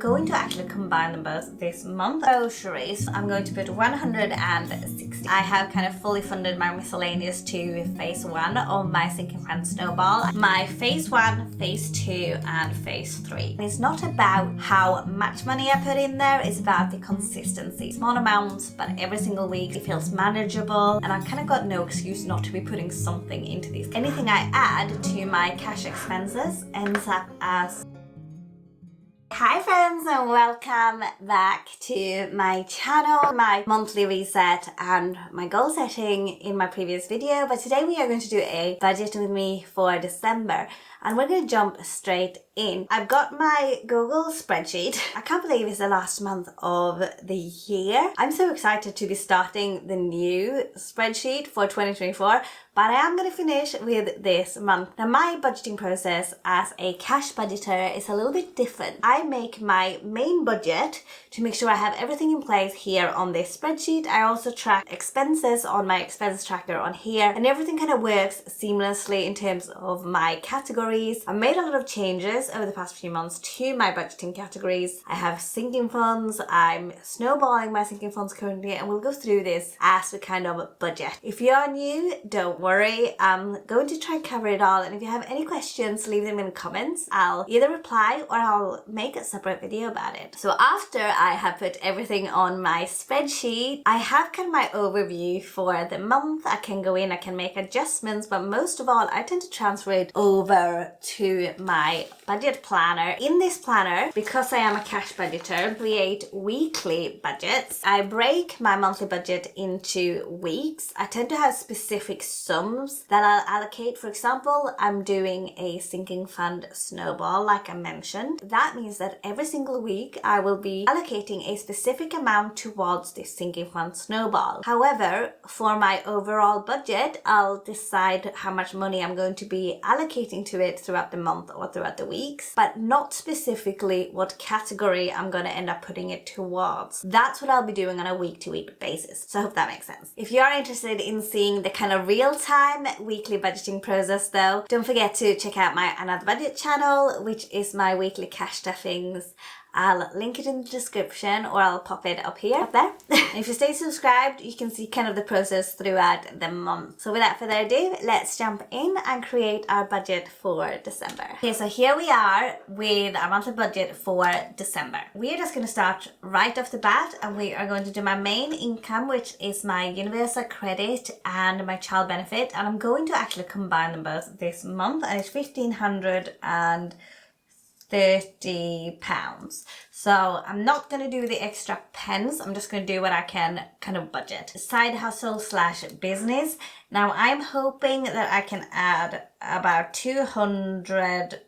Going to actually combine them both this month. Groceries, I'm going to put 160. I have kind of fully funded my miscellaneous to phase 1 of my Sinking Fund Snowball. My phase 1, phase 2 and phase 3. It's not about how much money I put in there, it's about the consistency. Small amounts, but every single week it feels manageable, and I kind of got no excuse not to be putting something into this. Anything I add to my cash expenses ends up as... Hi friends, and welcome back to my channel, my monthly reset and my goal setting in my previous video. But today we are going to do a budget with me for December, and we're going to jump straight in. I've got my Google spreadsheet. I can't believe it's the last month of the year. I'm so excited to be starting the new spreadsheet for 2024, but I am going to finish with this month. Now, my budgeting process as a cash budgeter is a little bit different. I make my main budget to make sure I have everything in place here on this spreadsheet. I also track expenses on my expense tracker on here, and everything kind of works seamlessly in terms of my categories. I made a lot of changes over the past few months to my budgeting categories. I have sinking funds, I'm snowballing my sinking funds currently, and we'll go through this as we kind of budget. If you are new, don't worry, I'm going to try and cover it all, and if you have any questions, leave them in the comments. I'll either reply or I'll make a separate video about it. So after I have put everything on my spreadsheet, I have kind of my overview for the month. I can go in, I can make adjustments, but most of all, I tend to transfer it over to my budget planner. In this planner, because I am a cash budgeter, I create weekly budgets. I break my monthly budget into weeks. I tend to have specific sums that I'll allocate. For example, I'm doing a sinking fund snowball, like I mentioned. That means that every single week I will be allocating a specific amount towards this sinking fund snowball. However, for my overall budget, I'll decide how much money I'm going to be allocating to it throughout the month or throughout the weeks, but not specifically what category I'm going to end up putting it towards. That's what I'll be doing on a week-to-week basis. So I hope that makes sense. If you are interested in seeing the kind of real-time weekly budgeting process though, don't forget to check out my Another Budget channel, which is my weekly cash stuffings. I'll link it in the description, or I'll pop it up here, up there. If you stay subscribed, you can see kind of the process throughout the month. So without further ado, let's jump in and create our budget for December. Okay, so here we are with our monthly budget for December. We are just going to start right off the bat, and we are going to do my main income, which is my universal credit and my child benefit. And I'm going to actually combine them both this month, and it's £1,530. So I'm not going to do the extra pence. I'm just going to do what I can kind of budget. Side hustle slash business. Now I'm hoping that I can add about £200,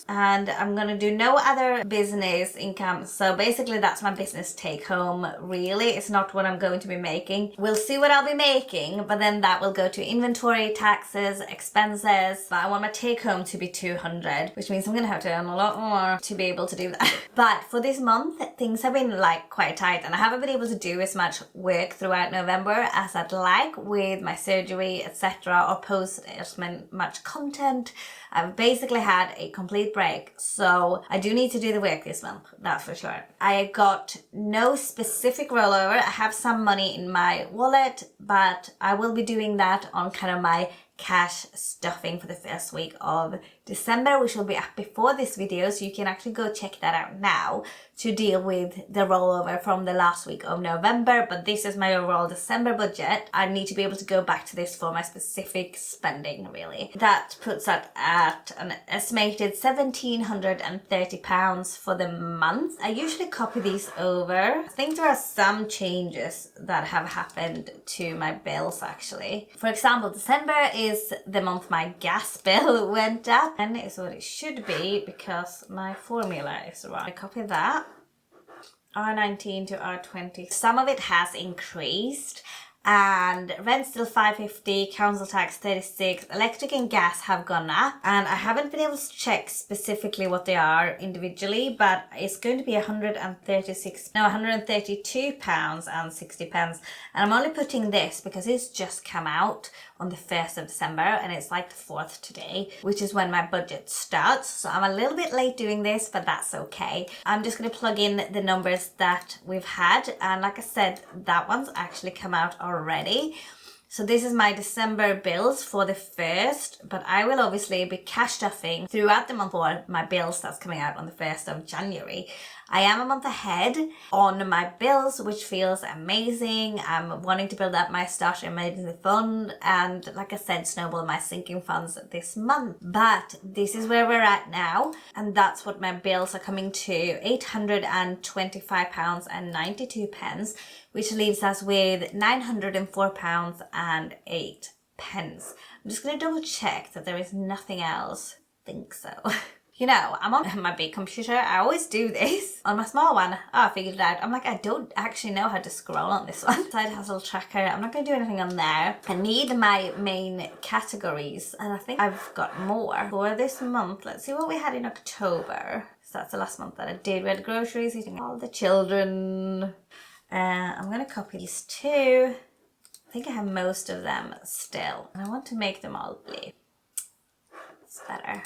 and I'm going to do no other business income. So basically that's my business take home, really. It's not what I'm going to be making. We'll see what I'll be making, but then that will go to inventory, taxes, expenses. But I want my take home to be 200, which means I'm going to have to earn a lot more to be able to do that. But for this month, things have been like quite tight, and I haven't been able to do as much work throughout November as I'd like with my surgery, etc., or post as much content. I've basically had a complete break, so I do need to do the work this month, that's for sure. I got no specific rollover. I have some money in my wallet, but I will be doing that on kind of my cash stuffing for the first week of December, which will be up before this video, so you can actually go check that out now to deal with the rollover from the last week of November. But this is my overall December budget. I need to be able to go back to this for my specific spending, really. That puts us at an estimated £1,730 for the month. I usually copy these over. I think there are some changes that have happened to my bills actually. For example, December is the month my gas bill went up, and it's what it should be because my formula is wrong. I copy that. R19 to R20. Some of it has increased, and rent still $5.50, council tax $36, electric and gas have gone up, and I haven't been able to check specifically what they are individually, but it's going to be £132.60, and I'm only putting this because it's just come out on the 1st of December and it's like the 4th today, which is when my budget starts. So I'm a little bit late doing this, but that's okay. I'm just going to plug in the numbers that we've had, and like I said, that one's actually come out already. So this is my December bills for the 1st, but I will obviously be cash stuffing throughout the month for my bills that's coming out on the 1st of January. I am a month ahead on my bills, which feels amazing. I'm wanting to build up my starter emergency fund and, like I said, snowball my sinking funds this month. But this is where we're at now, and that's what my bills are coming to, £825.92, which leaves us with £904.08. I'm just going to double check that there is nothing else. I think so. You know, I'm on my big computer. I always do this. On my small one, I figured it out. I'm like, I don't actually know how to scroll on this one. Side hustle tracker. I'm not going to do anything on there. I need my main categories, and I think I've got more for this month. Let's see what we had in October. So that's the last month that I did. We had groceries, eating all the children. I'm going to copy these two. I think I have most of them still, and I want to make them all blue. It's better.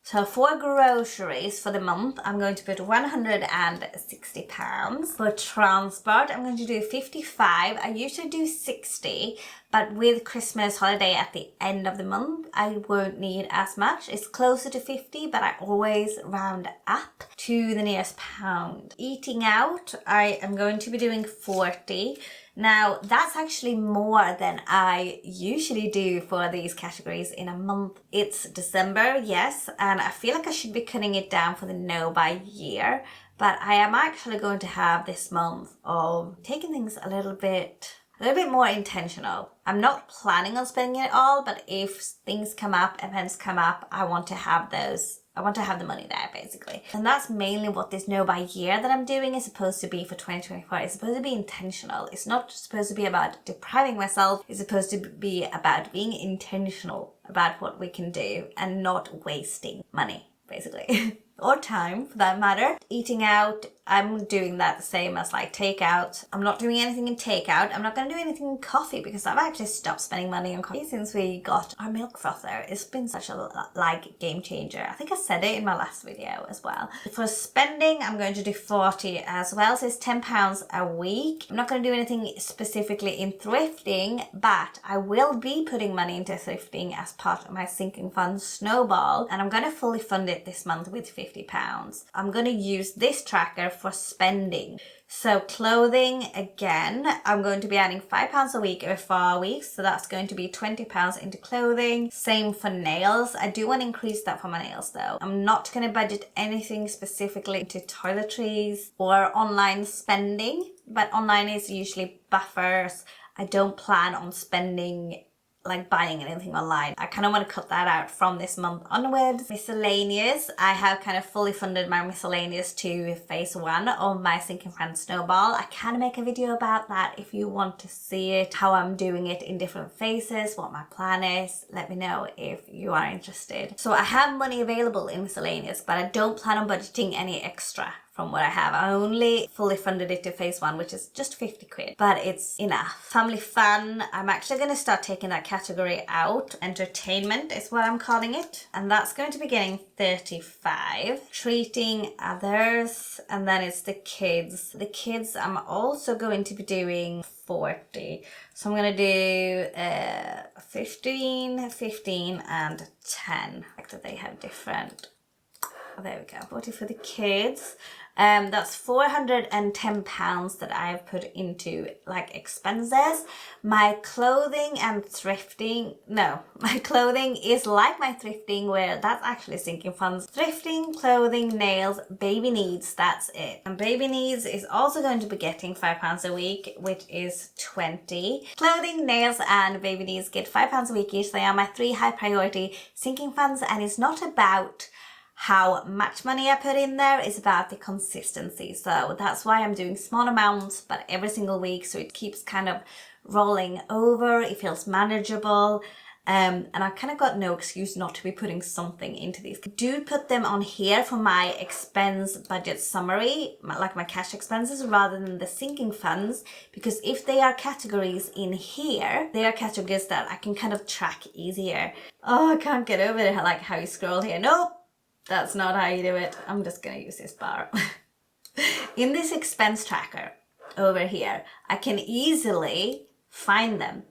So for groceries for the month, I'm going to put £160. For transport, I'm going to do 55. I usually do 60, but with Christmas holiday at the end of the month, I won't need as much. It's closer to 50, but I always round up to the nearest pound. Eating out, I am going to be doing 40. Now, that's actually more than I usually do for these categories in a month. It's December, yes, and I feel like I should be cutting it down for the no by year, but I am actually going to have this month of taking things a little bit more intentional. I'm not planning on spending it all, but if things come up, events come up, I want to have those. I want to have the money there, basically. And that's mainly what this no by year that I'm doing is supposed to be for 2024. It's supposed to be intentional. It's not supposed to be about depriving myself. It's supposed to be about being intentional about what we can do and not wasting money, basically. Or time, for that matter. Eating out, I'm doing that the same as like takeout. I'm not doing anything in takeout. I'm not going to do anything in coffee because I've actually stopped spending money on coffee since we got our milk frother. It's been such a game changer. I think I said it in my last video as well. For spending, I'm going to do 40 as well. So it's £10 a week. I'm not going to do anything specifically in thrifting, but I will be putting money into thrifting as part of my Sinking Fund Snowball, and I'm going to fully fund it this month with £50. I'm going to use this tracker for spending. So clothing, again, I'm going to be adding £5 a week over 4 weeks. So that's going to be £20 into clothing. Same for nails. I do want to increase that for my nails though. I'm not going to budget anything specifically into toiletries or online spending, but online is usually buffers. I don't plan on spending like buying anything online. I kind of want to cut that out from this month onwards. Miscellaneous, I have kind of fully funded my miscellaneous to phase 1 of my Sinking Fund Snowball. I can make a video about that if you want to see it, how I'm doing it in different phases, what my plan is. Let me know if you are interested. So I have money available in miscellaneous, but I don't plan on budgeting any extra from what I have. I only fully funded it to phase 1, which is just 50 quid, but it's enough. Family fun, I'm actually going to start taking that category out. Entertainment is what I'm calling it, and that's going to be getting 35. Treating others, and then it's the kids. The kids I'm also going to be doing 40. So I'm going to do 15, 15 and 10. Like that they have different. Oh, there we go. 40 for the kids. That's £410 that I've put into like expenses. My clothing and thrifting, no, my clothing is like my thrifting, where that's actually sinking funds. Thrifting, clothing, nails, baby needs, that's it. And baby needs is also going to be getting £5 a week, which is 20. Clothing, nails and baby needs get £5 a week each. They are my 3 high priority sinking funds, and it's not about how much money I put in there, is about the consistency. So that's why I'm doing small amounts, but every single week, so it keeps kind of rolling over. It feels manageable. And I kind of got no excuse not to be putting something into these. I do put them on here for my expense budget summary, like my cash expenses, rather than the sinking funds, because if they are categories in here, they are categories that I can kind of track easier. Oh, I can't get over it, like how you scroll here. Nope, that's not how you do it. I'm just gonna use this bar. In this expense tracker over here, I can easily find them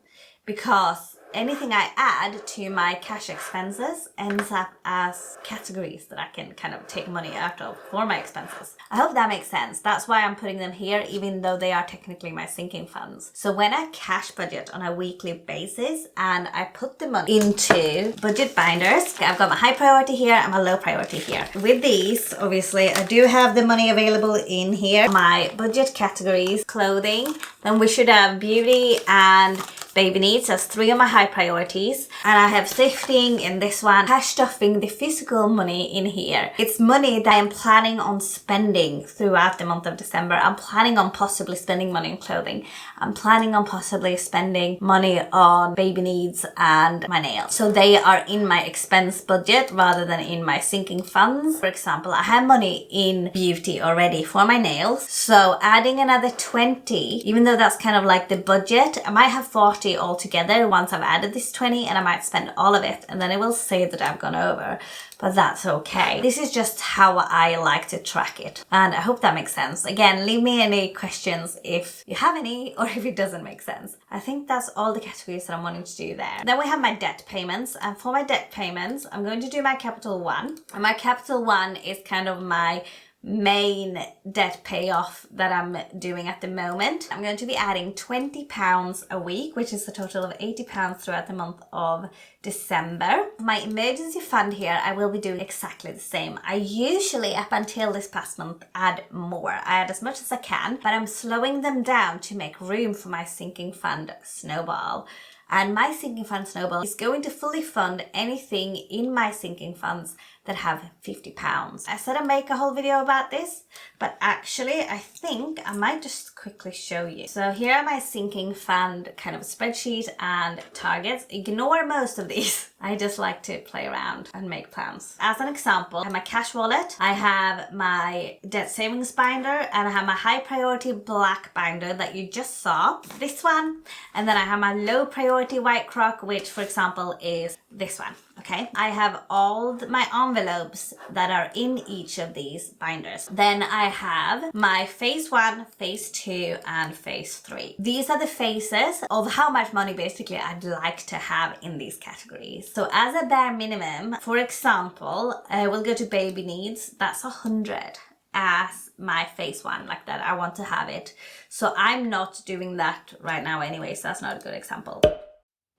because anything I add to my cash expenses ends up as categories that I can kind of take money out of for my expenses. I hope that makes sense. That's why I'm putting them here, even though they are technically my sinking funds. So when I cash budget on a weekly basis and I put the money into budget binders, I've got my high priority here and my low priority here. With these, obviously, I do have the money available in here. My budget categories, clothing, then we should have beauty and baby needs as 3 of my high priorities, and I have thrifting in this one, cash stuffing, the physical money in here. It's money that I'm planning on spending throughout the month of December. I'm planning on possibly spending money on clothing. I'm planning on possibly spending money on baby needs and my nails. So they are in my expense budget rather than in my sinking funds. For example, I have money in beauty already for my nails. So adding another 20, even though that's kind of like the budget, I might have 40 altogether once I've added this 20, and I might spend all of it and then it will say that I've gone over, but that's okay. This is just how I like to track it, and I hope that makes sense. Again, leave me any questions if you have any or if it doesn't make sense. I think that's all the categories that I'm wanting to do there. Then we have my debt payments, and for my debt payments I'm going to do my Capital One, and my Capital One is kind of my main debt payoff that I'm doing at the moment. I'm going to be adding £20 a week, which is a total of £80 throughout the month of December. My emergency fund here, I will be doing exactly the same. I usually, up until this past month, add more. I add as much as I can, but I'm slowing them down to make room for my Sinking Fund Snowball. And my Sinking Fund Snowball is going to fully fund anything in my sinking funds that have £50. I said I'd make a whole video about this, but actually I think I might just quickly show you. So here are my sinking fund kind of spreadsheet and targets. Ignore most of these. I just like to play around and make plans. As an example, I have my cash wallet, I have my debt savings binder, and I have my high priority black binder that you just saw, this one, and then I have my low priority white crock, which for example is this one. Okay, I have all my envelopes that are in each of these binders. Then I have my phase 1, phase 2, and phase 3. These are the phases of how much money basically I'd like to have in these categories. So as a bare minimum, for example, we'll go to baby needs, that's 100 as my phase 1, like that. I want to have it. So I'm not doing that right now anyway, so that's not a good example.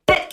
Pet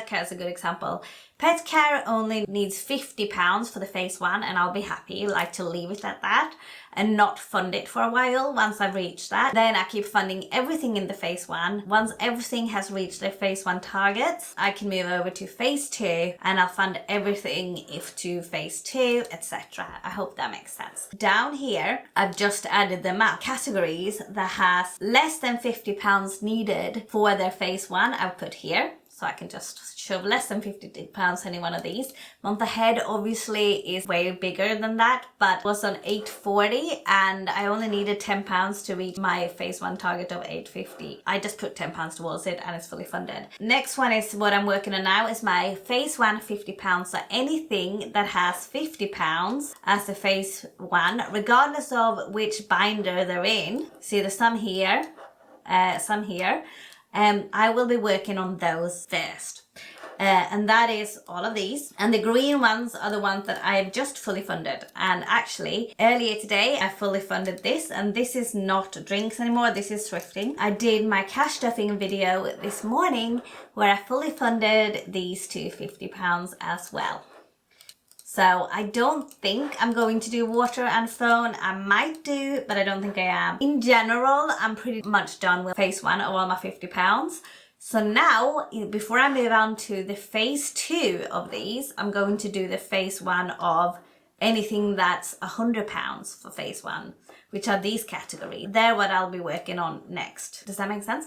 care is a good example. Pet care only needs £50 for the phase 1, and I'll be happy, like to leave it at that and not fund it for a while once I've reached that. Then I keep funding everything in the phase 1. Once everything has reached their phase 1 targets, I can move over to phase 2 and I'll fund everything if to phase 2, etc. I hope that makes sense. Down here, I've just added them up. Categories that has less than £50 needed for their phase 1, I've put here. So I can just shove less than £50 any one of these. Month ahead obviously is way bigger than that, but was on 840 and I only needed £10 to reach my phase 1 target of 850. I just put £10 towards it and it's fully funded. Next one is what I'm working on now, is my phase 1 £50. So anything that has £50 as a phase 1, regardless of which binder they're in. See, there's some here, some here. I will be working on those first. And that is all of these. And the green ones are the ones that I have just fully funded. And actually, earlier today, I fully funded this. And this is not drinks anymore. This is thrifting. I did my cash stuffing video this morning where I fully funded these to £50 as well. So I don't think I'm going to do water and phone. I might do, but I don't think I am. In general, I'm pretty much done with phase 1 of all my £50. So now, before I move on to the phase 2 of these, I'm going to do the phase 1 of anything that's £100 for phase one, which are these categories. They're what I'll be working on next. Does that make sense?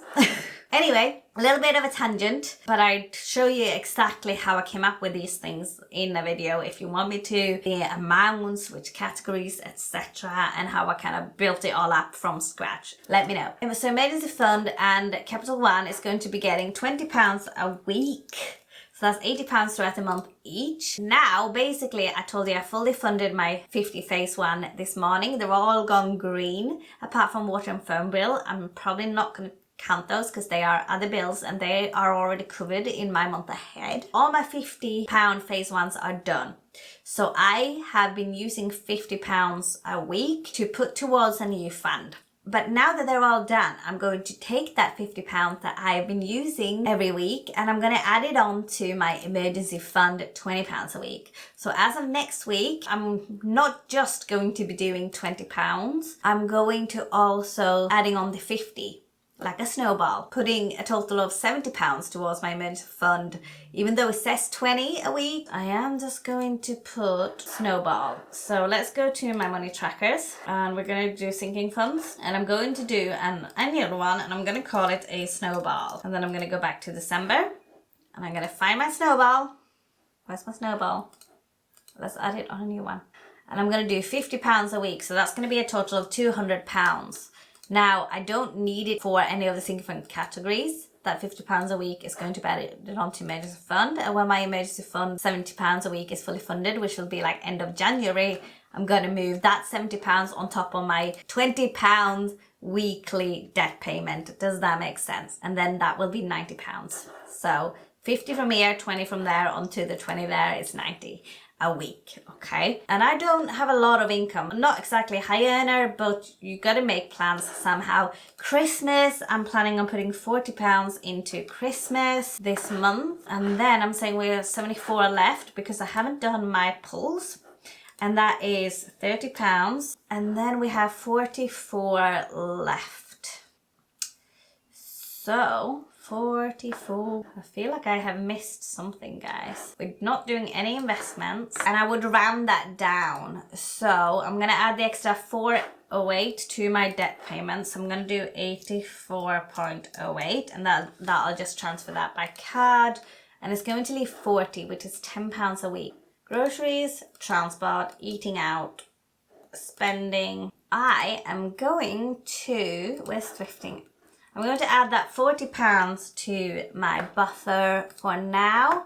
Anyway, a little bit of a tangent, but I'd show you exactly how I came up with these things in the video if you want me to, the amounts, which categories, etc., and how I kind of built it all up from scratch. Let me know. So Emergency Fund and Capital One is going to be getting £20 a week. So that's £80 throughout the month each. Now, basically, I told you I fully funded my 50 phase one this morning. They're all gone green, apart from water and phone bill. I'm probably not going to count those because they are other bills and they are already covered in my month ahead. All my £50 phase ones are done. So I have been using £50 a week to put towards a new fund. But now that they're all done, I'm going to take that £50 that I've been using every week and I'm going to add it on to my emergency fund, £20 a week. So as of next week, I'm not just going to be doing £20. I'm going to also adding on the 50. Like a snowball, putting a total of £70 towards my emergency fund. Even though it says 20 a week, I am just going to put snowball. So let's go to my money trackers and we're going to do sinking funds. And I'm going to do an annual one and I'm going to call it a snowball. And then I'm going to go back to December and I'm going to find my snowball. Where's my snowball? Let's add it on a new one. And I'm going to do £50 a week. So that's going to be a total of £200. Now, I don't need it for any of the sinking fund categories. That £50 a week is going to be added onto emergency fund. And when my emergency fund, £70 a week is fully funded, which will be like end of January, I'm going to move that £70 on top of my £20 weekly debt payment. Does that make sense? And then that will be £90. So 50 from here, 20 from there, onto the 20 there is 90 a week, okay? And I don't have a lot of income. I'm not exactly a high earner, but you gotta make plans somehow. Christmas, I'm planning on putting £40 into Christmas this month. And then I'm saying we have 74 left because I haven't done my pulls. And that is £30. And then we have 44 left. So 44. I feel like I have missed something, guys. We're not doing any investments and I would round that down. So I'm gonna add the extra 408 to my debt payments. I'm gonna do 84.08 and that'll just transfer that by card and it's going to leave 40, which is £10 a week. Groceries, transport, eating out, spending. I am going to, where's thrifting? I'm going to add that £40 to my buffer for now,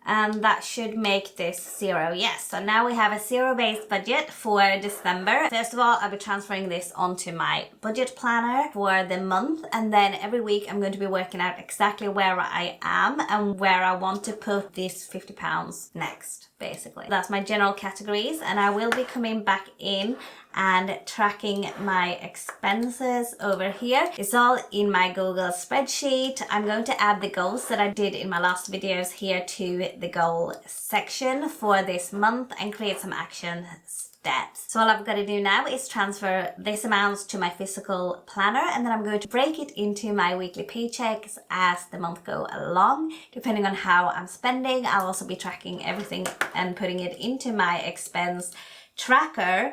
and that should make this zero. Yes, so now we have a zero-based budget for December. First of all, I'll be transferring this onto my budget planner for the month, and then every week I'm going to be working out exactly where I am and where I want to put this £50 next, basically. That's my general categories, and I will be coming back in and tracking my expenses over here. It's all in my Google spreadsheet. I'm going to add the goals that I did in my last videos here to the goal section for this month and create some action steps. So all I've got to do now is transfer this amount to my physical planner, and then I'm going to break it into my weekly paychecks as the month go along. Depending on how I'm spending, I'll also be tracking everything and putting it into my expense tracker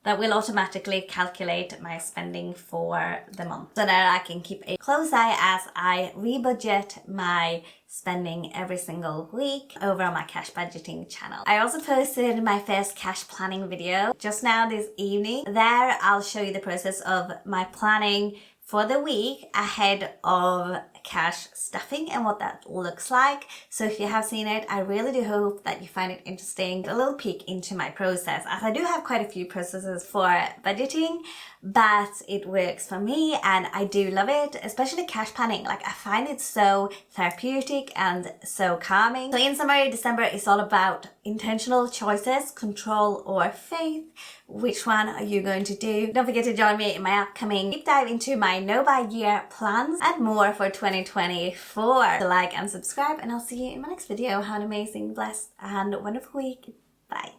that will automatically calculate my spending for the month so that I can keep a close eye as I rebudget my spending every single week over on my cash budgeting channel. I also posted my first cash planning video just now this evening. There I'll show you the process of my planning for the week ahead of cash stuffing and what that looks like. So if you have seen it, I really do hope that you find it interesting. A little peek into my process, as I do have quite a few processes for budgeting, but it works for me and I do love it, especially cash planning. Like, I find it so therapeutic and so calming. So in summary, December is all about intentional choices, control or faith. Which one are you going to do? Don't forget to join me in my upcoming deep dive into my no buy year plans and more for 2024. So like and subscribe, and I'll see you in my next video. Have an amazing, blessed and wonderful week. Bye.